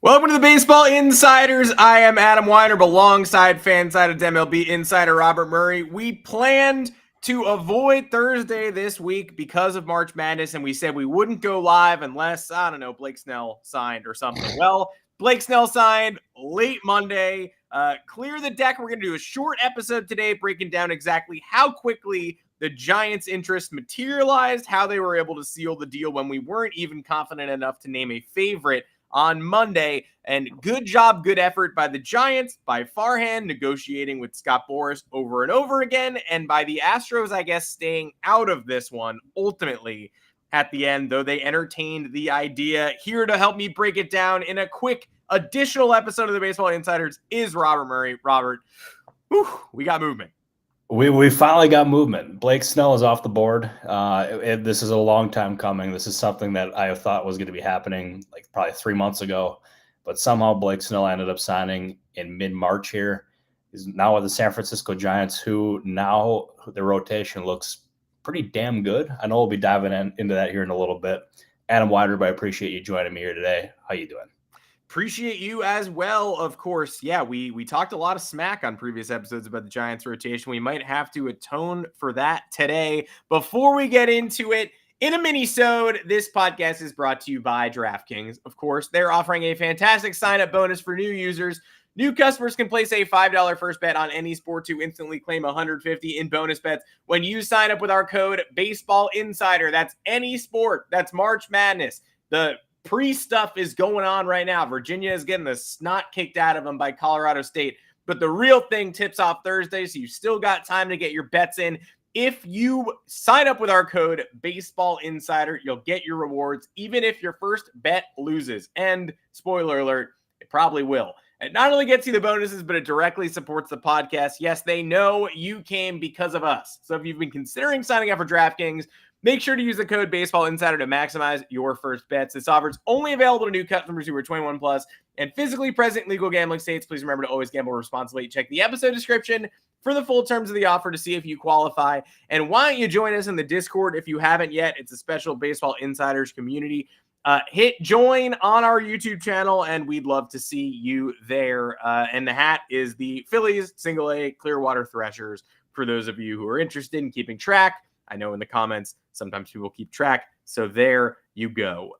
Welcome to the Baseball Insiders. I am Adam Weinrib alongside FanSided MLB Insider Robert Murray. We planned to avoid Thursday this week because of March Madness, and we said we wouldn't go live unless, I don't know, Blake Snell signed or something. Well, Blake Snell signed late Monday. Clear the deck. We're going to do a short episode today breaking down exactly how quickly the Giants' interest materialized, how they were able to seal the deal when we weren't even confident enough to name a favorite on Monday. And good job, good effort by the Giants, by Farhan negotiating with Scott Boras over and over again, and by the Astros, I guess, staying out of this one ultimately at the end, though they entertained the idea. Here to help me break it down in a quick additional episode of the Baseball Insiders is Robert Murray. Robert, we got movement. We finally got movement. Blake Snell is off the board. This is a long time coming. This is something that I thought was going to be happening like probably 3 months ago, but somehow Blake Snell ended up signing in mid-March here. He's now with the San Francisco Giants, who now the rotation looks pretty damn good. I know we'll be diving into that here in a little bit. Adam Weinrib, I appreciate you joining me here today. How you doing? Appreciate you as well, of course. Yeah, we talked a lot of smack on previous episodes about the Giants rotation. We might have to atone for that today. Before we get into it, in a mini-sode, this podcast is brought to you by DraftKings. Of course, they're offering a fantastic sign-up bonus for new users. New customers can place a $5 first bet on any sport to instantly claim $150 in bonus bets when you sign up with our code Baseball Insider. That's any sport. That's March Madness. The pre-stuff is going on right now. Virginia is getting the snot kicked out of them by Colorado State. But the real thing tips off Thursday, so you still got time to get your bets in. If you sign up with our code Baseball Insider, you'll get your rewards, even if your first bet loses. And spoiler alert, it probably will. It not only gets you the bonuses, but it directly supports the podcast. Yes, they know you came because of us. So if you've been considering signing up for DraftKings, make sure to use the code Baseball Insider to maximize your first bets. This offer is only available to new customers who are 21 plus and physically present in legal gambling states. Please remember to always gamble responsibly. Check the episode description for the full terms of the offer to see if you qualify. And why don't you join us in the Discord if you haven't yet? It's a special Baseball Insiders community. Hit join on our YouTube channel, and we'd love to see you there. And the hat is the Phillies Single A Clearwater Threshers for those of you who are interested in keeping track. I know in the comments, sometimes people keep track. So there you go.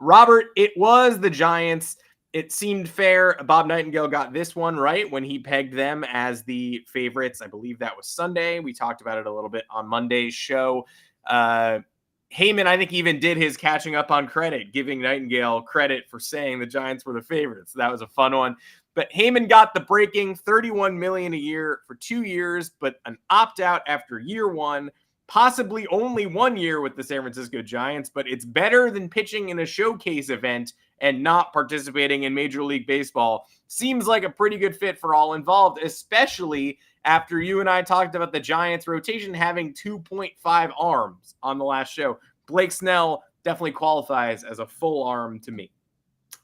Robert, it was the Giants. It seemed fair. Bob Nightingale got this one right when he pegged them as the favorites. I believe that was Sunday. We talked about it a little bit on Monday's show. Heyman, I think, even did his catching up on credit, giving Nightingale credit for saying the Giants were the favorites. That was a fun one. But Heyman got the breaking $31 million a year for 2 years, but an opt-out after year one. Possibly only 1 year with the San Francisco Giants, but it's better than pitching in a showcase event and not participating in Major League Baseball. Seems like a pretty good fit for all involved, especially after you and I talked about the Giants rotation having 2.5 arms on the last show. Blake Snell definitely qualifies as a full arm to me.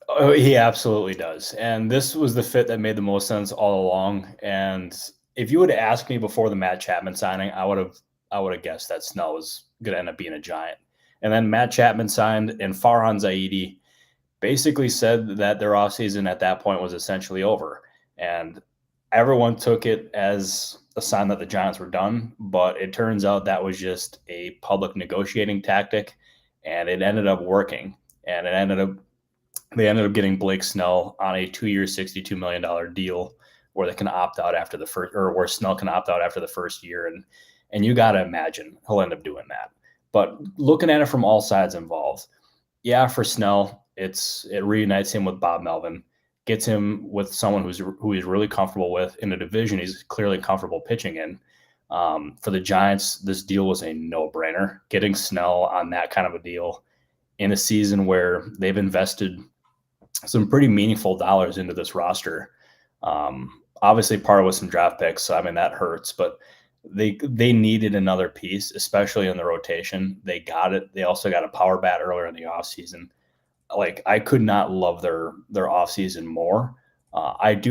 Oh, he absolutely does. And this was the fit that made the most sense all along. And if you would have asked me before the Matt Chapman signing, I would have guessed that Snell was going to end up being a Giant. And then Matt Chapman signed, and Farhan Zaidi basically said that their offseason at that point was essentially over. And everyone took it as a sign that the Giants were done, but it turns out that was just a public negotiating tactic, and it ended up working. And they ended up getting Blake Snell on a 2-year, $62 million deal where they can opt out after the first, or where Snell can opt out after the first year. And you got to imagine he'll end up doing that. But looking at it from all sides involved, yeah, for Snell, it reunites him with Bob Melvin, gets him with someone who he's really comfortable with in a division he's clearly comfortable pitching in. For the Giants, this deal was a no-brainer. Getting Snell on that kind of a deal in a season where they've invested some pretty meaningful dollars into this roster. Obviously, part with some draft picks, so I mean that hurts, but they needed another piece, especially in the rotation. They got it. They also got a power bat earlier in the offseason. Like, I could not love their offseason more. I've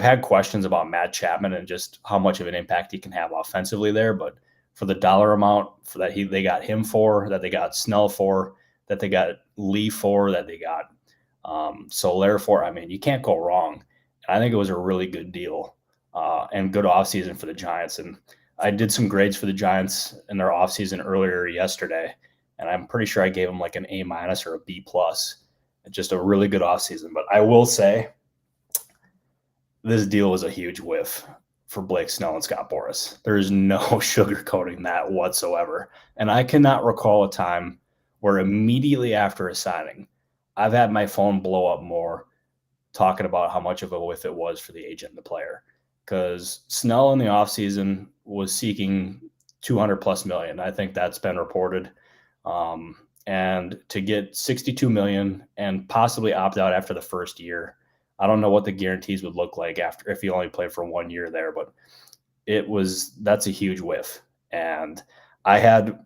had questions about Matt Chapman and just how much of an impact he can have offensively there, but for the dollar amount for that they got him for, that they got Snell for, that they got Lee for, that they got So therefore, I mean, you can't go wrong. And I think it was a really good deal and good offseason for the Giants. And I did some grades for the Giants in their offseason earlier yesterday, and I'm pretty sure I gave them like an A- or a B+. Just a really good offseason. But I will say this deal was a huge whiff for Blake Snell and Scott Boras. There is no sugarcoating that whatsoever. And I cannot recall a time where immediately after a signing, I've had my phone blow up more talking about how much of a whiff it was for the agent and the player. Because Snell in the offseason was seeking 200 plus million. I think that's been reported. And to get 62 million and possibly opt out after the first year, I don't know what the guarantees would look like after if he only played for 1 year there, but that's a huge whiff. And I had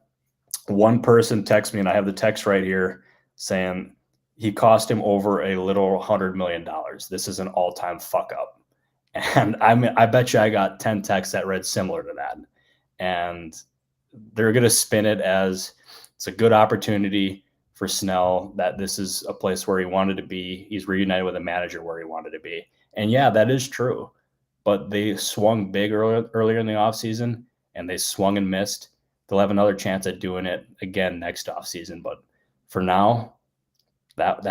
one person text me, and I have the text right here saying he cost him over a little $100 million. This is an all-time fuck up. And I bet you I got 10 texts that read similar to that. And they're going to spin it as it's a good opportunity for Snell, that this is a place where he wanted to be. He's reunited with a manager where he wanted to be. And yeah, that is true. But they swung big earlier in the offseason, and they swung and missed. They'll have another chance at doing it again next offseason. But for now, that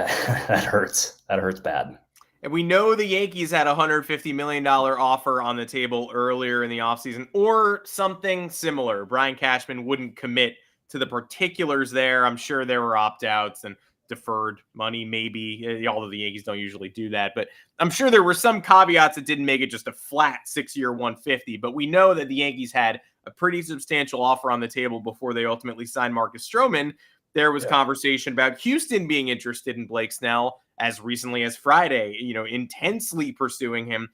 hurts. That hurts bad. And we know the Yankees had a $150 million offer on the table earlier in the offseason or something similar. Brian Cashman wouldn't commit to the particulars there. I'm sure there were opt-outs and deferred money, maybe, although the Yankees don't usually do that. But I'm sure there were some caveats that didn't make it just a flat 6-year 150. But we know that the Yankees had a pretty substantial offer on the table before they ultimately signed Marcus Stroman. There was conversation about Houston being interested in Blake Snell as recently as Friday, intensely pursuing him.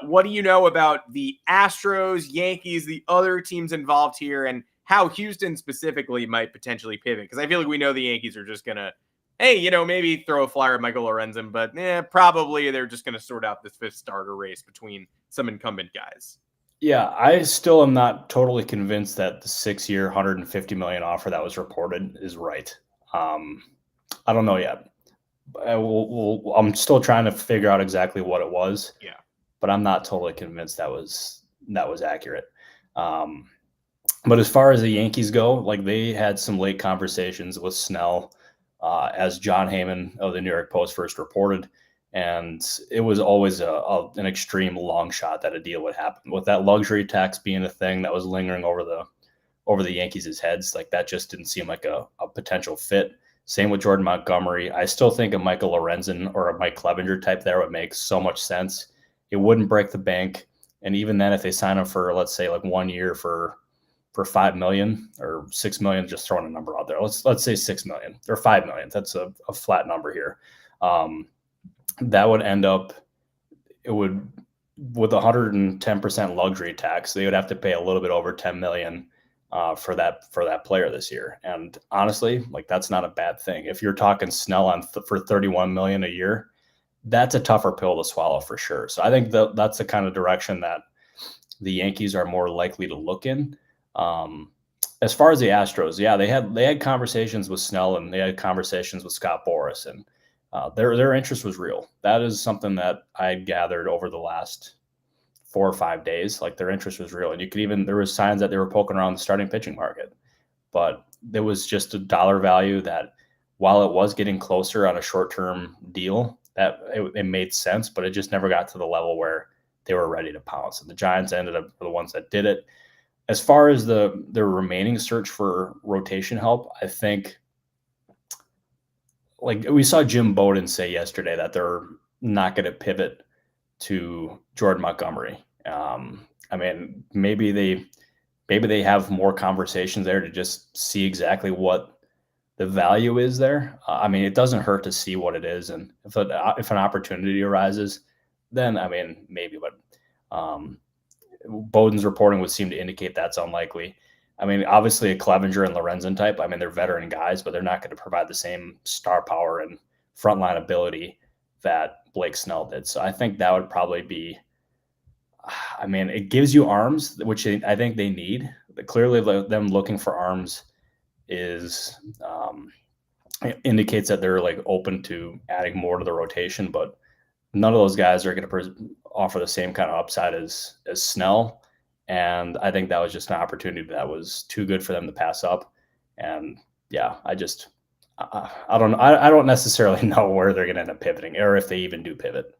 What do you know about the Astros, Yankees, the other teams involved here, and how Houston specifically might potentially pivot? Because I feel like we know the Yankees are just going to, hey, maybe throw a flyer at Michael Lorenzen, but probably they're just going to sort out this fifth starter race between some incumbent guys. Yeah, I still am not totally convinced that the 6-year, $150 million offer that was reported is right. I don't know yet. I'm still trying to figure out exactly what it was. Yeah, but I'm not totally convinced that was accurate. But as far as the Yankees go, like they had some late conversations with Snell, as John Heyman of the New York Post first reported. And it was always an extreme long shot that a deal would happen. With that luxury tax being a thing that was lingering over the Yankees' heads, like that just didn't seem like a potential fit. Same with Jordan Montgomery. I still think a Michael Lorenzen or a Mike Clevenger type there would make so much sense. It wouldn't break the bank. And even then, if they sign him for, let's say, like 1 year for $5 million or $6 million, just throwing a number out there. Let's say $6 million or $5 million. That's a flat number here. That would end up, with 110% luxury tax, they would have to pay a little bit over $10 million for that player this year. And honestly, like that's not a bad thing. If you're talking Snell for $31 million a year, that's a tougher pill to swallow for sure. So I think that's the kind of direction that the Yankees are more likely to look in. As far as the Astros, yeah, they had conversations with Snell and they had conversations with Scott Boras, and their interest was real. That is something that I gathered over the last 4 or 5 days. Like their interest was real, and there was signs that they were poking around the starting pitching market, but there was just a dollar value that, while it was getting closer on a short-term deal, that it made sense, but it just never got to the level where they were ready to pounce. And the Giants ended up the ones that did it. As far as the remaining search for rotation help, I think, like we saw Jim Bowden say yesterday, that they're not going to pivot to Jordan Montgomery. I mean, maybe they have more conversations there to just see exactly what the value is there. I mean, it doesn't hurt to see what it is, and if an opportunity arises, then I mean maybe. But Bowden's reporting would seem to indicate that's unlikely. I mean, obviously a Clevenger and Lorenzen type, I mean, they're veteran guys, but they're not going to provide the same star power and frontline ability that Blake Snell did. So I think that would probably be, I mean, it gives you arms, which I think they need. Clearly them looking for arms is indicates that they're like open to adding more to the rotation, but none of those guys are going to offer the same kind of upside as Snell. And I think that was just an opportunity that was too good for them to pass up. And yeah, I don't necessarily know where they're going to end up pivoting, or if they even do pivot.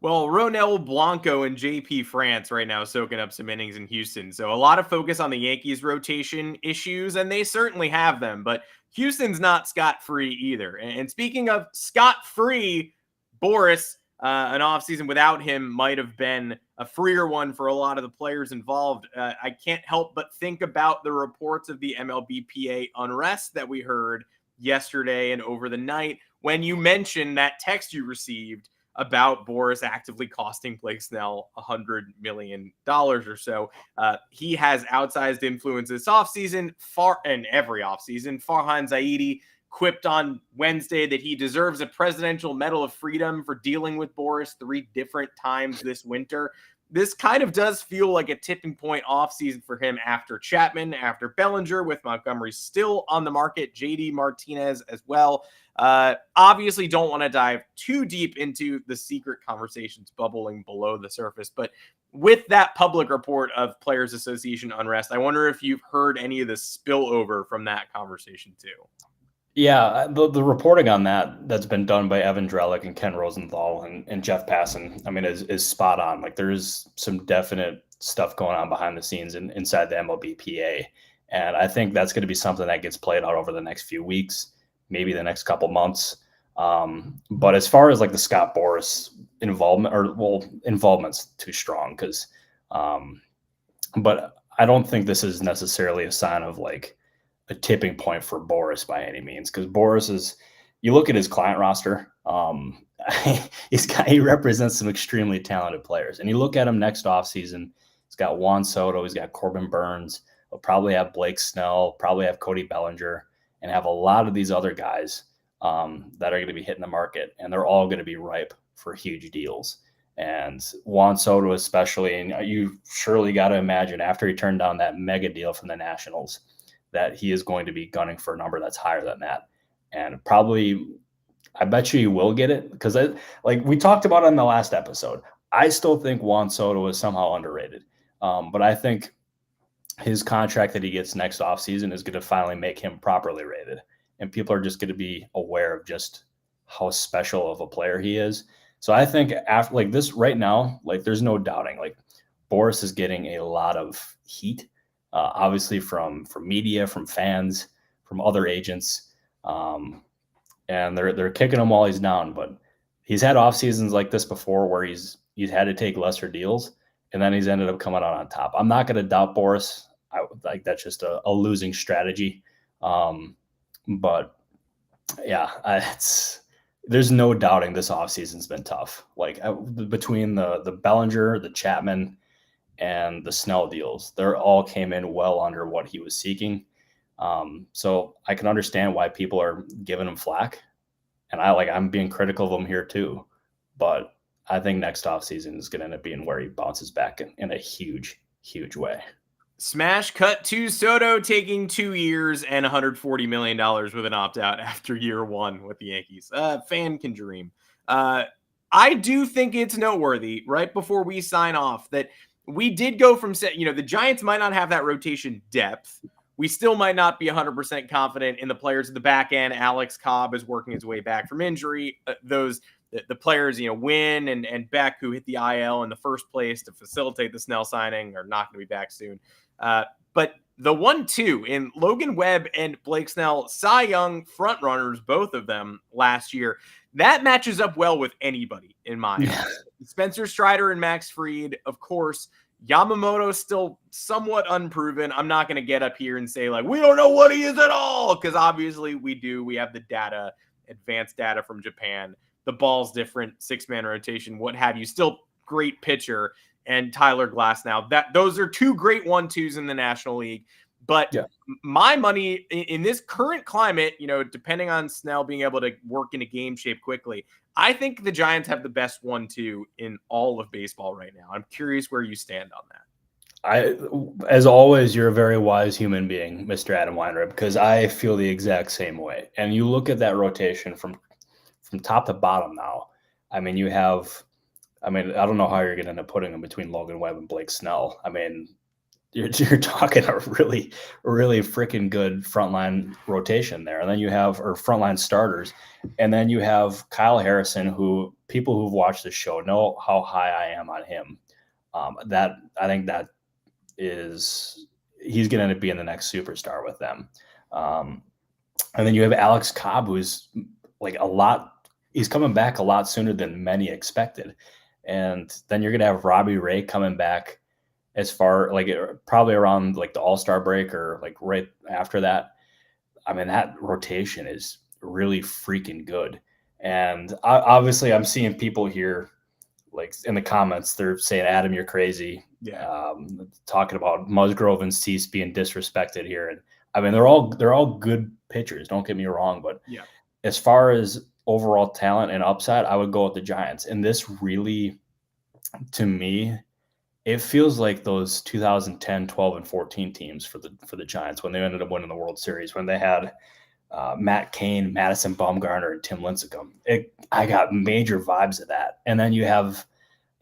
Well, Ronel Blanco and JP France right now soaking up some innings in Houston. So a lot of focus on the Yankees rotation issues, and they certainly have them, but Houston's not scot-free either. And speaking of scot-free, Boras, an offseason without him might have been a freer one for a lot of the players involved. I can't help but think about the reports of the MLBPA unrest that we heard yesterday and over the night when you mentioned that text you received about Boras actively costing Blake Snell $100 million or so. He has outsized influence this offseason, and every offseason. Farhan Zaidi quipped on Wednesday that he deserves a Presidential Medal of Freedom for dealing with Boras 3 different times this winter. This kind of does feel like a tipping point offseason for him after Chapman, after Bellinger, with Montgomery still on the market, JD Martinez as well. Obviously don't want to dive too deep into the secret conversations bubbling below the surface, but with that public report of Players Association unrest, I wonder if you've heard any of the spillover from that conversation too. Yeah, the reporting on that's been done by Evan Drellick and Ken Rosenthal and Jeff Passan, I mean, is spot on. Like, there's some definite stuff going on behind the scenes inside the MLBPA. And I think that's going to be something that gets played out over the next few weeks, maybe the next couple months. But as far as like the Scott Boras involvement's too strong because, but I don't think this is necessarily a sign of like a tipping point for Boras by any means, because Boras is, you look at his client roster, he represents some extremely talented players, and you look at him next offseason, he's got Juan Soto, he's got Corbin Burns, he'll probably have Blake Snell, probably have Cody Bellinger, and have a lot of these other guys that are going to be hitting the market, and they're all going to be ripe for huge deals. And Juan Soto especially, and you surely got to imagine after he turned down that mega deal from the Nationals, that he is going to be gunning for a number that's higher than that. And probably, I bet you he will get it, because like we talked about in the last episode, I still think Juan Soto is somehow underrated. But I think his contract that he gets next offseason is going to finally make him properly rated. And people are just going to be aware of just how special of a player he is. So I think after like this right now, like there's no doubting, like Boras is getting a lot of heat. Obviously from media, from fans, from other agents, and they're kicking him while he's down. But he's had off seasons like this before where he's had to take lesser deals, and then he's ended up coming out on top. I'm not going to doubt Boras. Like that's just a losing strategy. But yeah, there's no doubting this offseason's been tough. Like between the Bellinger, the Chapman, and the Snell deals, they all came in well under what he was seeking. So I can understand why people are giving him flack. And I'm being critical of him here too. But I think next offseason is going to end up being where he bounces back in a huge, huge way. Smash cut to Soto taking 2 years and $140 million with an opt-out after year 1 with the Yankees. Fan can dream. I do think it's noteworthy right before we sign off that we did go from the Giants might not have that rotation depth. We still might not be 100% confident in the players at the back end. Alex Cobb is working his way back from injury. The players, Wynn and Beck, who hit the IL in the first place to facilitate the Snell signing, are not going to be back soon. But the 1-2 in Logan Webb and Blake Snell, Cy Young frontrunners, both of them last year, that matches up well with anybody in my eyes. Spencer Strider and Max Fried, of course. Yamamoto still somewhat unproven. I'm not going to get up here and say like, we don't know what he is at all, because obviously we do. We have the data, advanced data from Japan. The ball's different, 6-man rotation, what have you. Still great pitcher. And Tyler Glasnow. Those are 2 great 1-2s in the National League. But my money in this current climate, depending on Snell being able to work into game shape quickly, I think the Giants have the best 1-2 in all of baseball right now. I'm curious where you stand on that. As always, you're a very wise human being, Mr. Adam Weinrib, because I feel the exact same way. And you look at that rotation from top to bottom now. I mean, I don't know how you're going to end up putting them between Logan Webb and Blake Snell. I mean, you're talking a really, really freaking good frontline rotation there. And then you have, or frontline starters. And then you have Kyle Harrison, who people who've watched the show know how high I am on him. I think that he's going to end up being the next superstar with them. And then you have Alex Cobb, who's like he's coming back a lot sooner than many expected. And then you're going to have Robbie Ray coming back as far probably around like the All-Star break or like right after that. I mean, that rotation is really freaking good. And obviously I'm seeing people here like in the comments, they're saying, Adam, you're crazy. Yeah. Talking about Musgrove and Cease being disrespected here. And I mean, they're all good pitchers. Don't get me wrong. But yeah, as far as overall talent and upside, I would go with the Giants. And this really, to me, it feels like those 2010, 12, and 14 teams for the Giants when they ended up winning the World Series, when they had Matt Cain, Madison Bumgarner, and Tim Lincecum. I got major vibes of that. And then you have,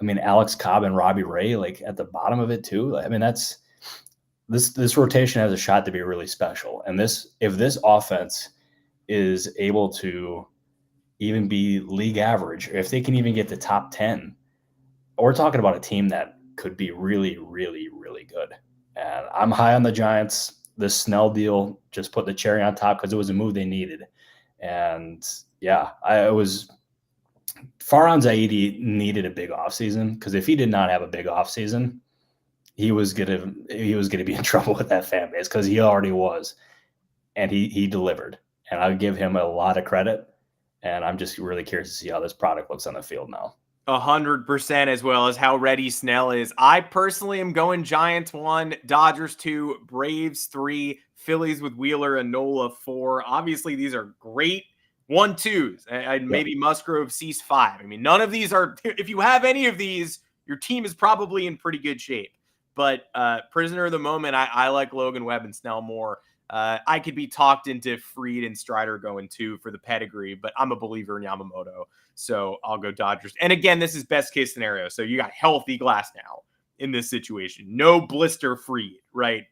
Alex Cobb and Robbie Ray like at the bottom of it too. I mean, that's this rotation has a shot to be really special. And if this offense is able to even be league average, if they can even get the top 10, we're talking about a team that could be really, really, really good. And I'm high on the Giants. This Snell deal just put the cherry on top because it was a move they needed. And yeah, I was Farhan Zaidi needed a big offseason, because if he did not have a big offseason, he was gonna be in trouble with that fan base, because he already was. And he delivered. And I give him a lot of credit. And I'm just really curious to see how this product looks on the field now. 100%, as well as how ready Snell is. I personally am going Giants 1, Dodgers 2, Braves 3, Phillies with Wheeler and Nola 4. Obviously, these are great 1-2s. And maybe Musgrove Cease 5. I mean, none of these are, if you have any of these, your team is probably in pretty good shape. But prisoner of the moment, I like Logan Webb and Snell more. I could be talked into Fried and Strider going 2 for the pedigree, but I'm a believer in Yamamoto. So I'll go Dodgers. And again, this is best case scenario. So you got healthy Glass now in this situation. No blister Fried, right?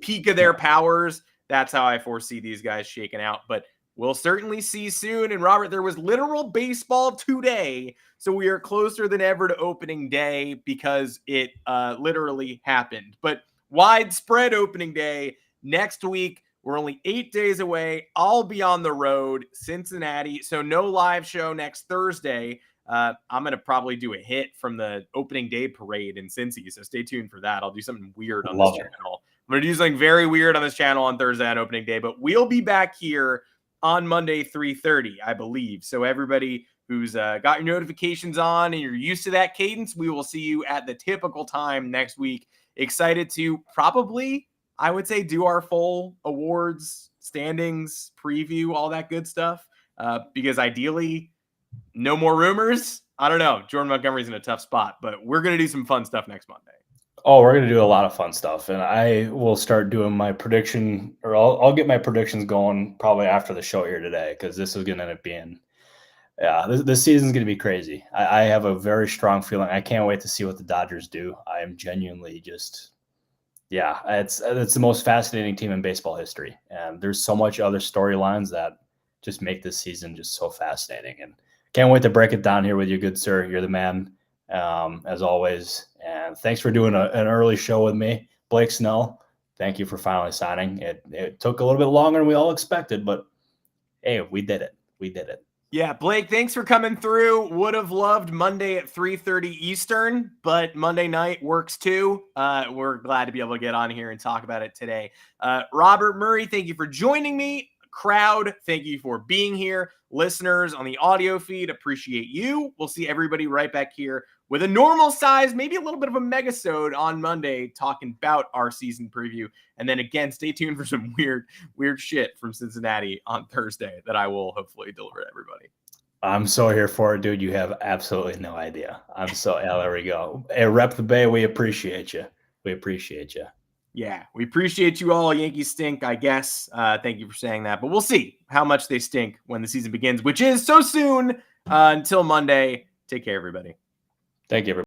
Peak of their powers. That's how I foresee these guys shaking out. But we'll certainly see soon. And Robert, there was literal baseball today. So we are closer than ever to opening day, because it literally happened. But widespread opening day next week. We're only 8 days away. I'll be on the road, Cincinnati. So no live show next Thursday. I'm going to probably do a hit from the opening day parade in Cincy. So stay tuned for that. I'll do something weird on this channel. I'm going to do something very weird on this channel on Thursday on opening day. But we'll be back here on Monday, 3:30, I believe. So everybody who's got your notifications on and you're used to that cadence, we will see you at the typical time next week. Excited to probably, I would say, do our full awards, standings, preview, all that good stuff. Because ideally, no more rumors. I don't know. Jordan Montgomery's in a tough spot, but we're going to do some fun stuff next Monday. Oh, we're going to do a lot of fun stuff. And I will start doing my prediction, or I'll get my predictions going probably after the show here today, because this is going to end up being, this season's going to be crazy. I have a very strong feeling. I can't wait to see what the Dodgers do. I am genuinely just... Yeah, it's the most fascinating team in baseball history. And there's so much other storylines that just make this season just so fascinating. And can't wait to break it down here with you, good sir. You're the man, as always. And thanks for doing an early show with me. Blake Snell, thank you for finally signing. It took a little bit longer than we all expected, but hey, we did it. We did it. Yeah, Blake, thanks for coming through. Would have loved Monday at 3:30 Eastern, but Monday night works too. We're glad to be able to get on here and talk about it today. Robert Murray, thank you for joining me. Crowd, thank you for being here. Listeners on the audio feed, appreciate you. We'll see everybody right back here with a normal size, maybe a little bit of a megasode on Monday, talking about our season preview. And then again, stay tuned for some weird shit from Cincinnati on Thursday that I will hopefully deliver to everybody. I'm so here for it, dude. You have absolutely no idea. There we go. Hey, Rep the Bay, we appreciate you. We appreciate you. Yeah, we appreciate you all. Yankees stink, I guess. Thank you for saying that. But we'll see how much they stink when the season begins, which is so soon. Until Monday, take care, everybody. Thank you, everybody.